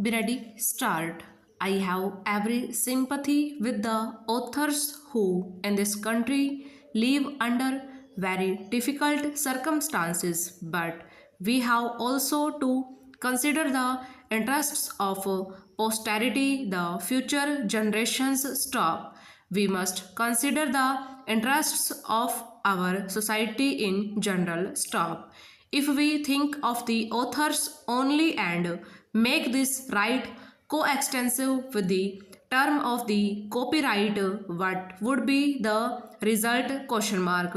Be ready, start. I have every sympathy with the authors who, in this country, live under very difficult circumstances, but we have also to consider the interests of posterity, the future generations stop. We must consider the interests of our society in general stop. If we think of the authors only and make this right coextensive with the term of the copyright, what would be the result? Question mark.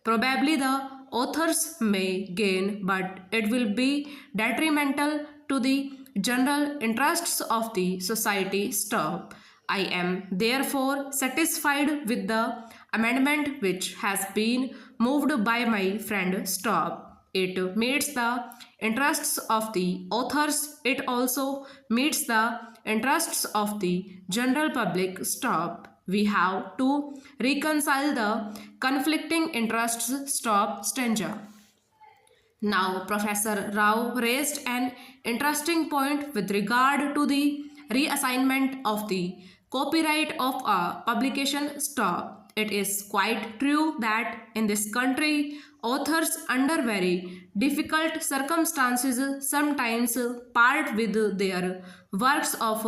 Probably the authors may gain, but it will be detrimental to the general interests of the society. Stop. I am therefore satisfied with the amendment which has been moved by my friend. Stop. It meets the interests of the authors. It also meets the interests of the general public. Stop. We have to reconcile the conflicting interests. Stop. Stanza. Now, Professor Rao raised an interesting point with regard to the reassignment of the copyright of a publication. Stop. It is quite true that in this country, authors under very difficult circumstances sometimes part with their works of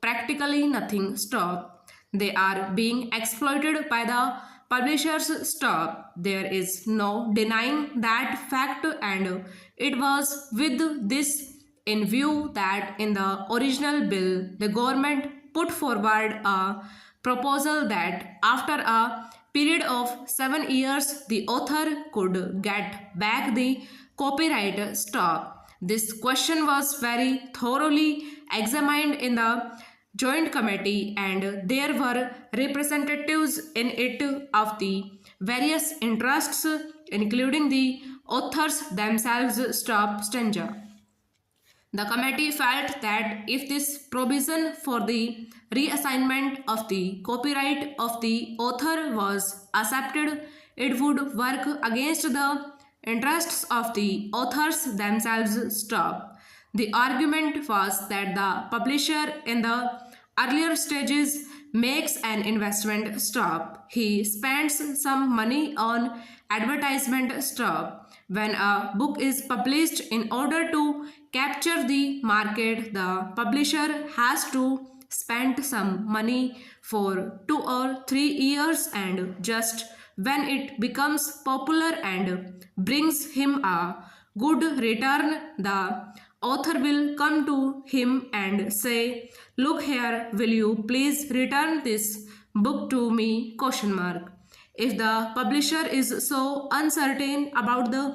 practically nothing. Stop. They are being exploited by the publishers. Stop. There is no denying that fact, and it was with this in view that in the original bill the government put forward a proposal that after a period of 7 years the author could get back the copyright. Stop. This question was very thoroughly examined in the joint committee, and there were representatives in it of the various interests including the authors themselves. Stop. Stanza. The committee felt that if this provision for the reassignment of the copyright of the author was accepted, it would work against the interests of the authors themselves. Stop. The argument was that the publisher in the earlier stages makes an investment. Stop. He spends some money on advertisement. Stop. When a book is published, in order to capture the market, the publisher has to spend some money for 2 or 3 years, and just when it becomes popular and brings him a good return, the author will come to him and say, "Look here, will you please return this book to me?" Question mark. If the publisher is so uncertain about the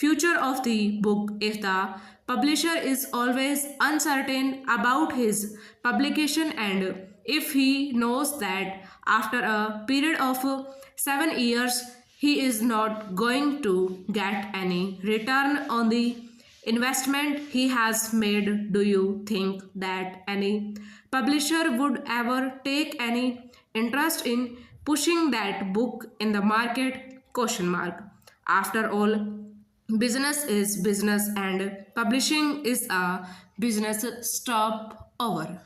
future of the book, if the publisher is always uncertain about his publication, and if he knows that after a period of 7 years he is not going to get any return on the investment he has made, do you think that any publisher would ever take any interest in pushing that book in the market? Question mark. After all, business is business and publishing is a business. Stop. Over.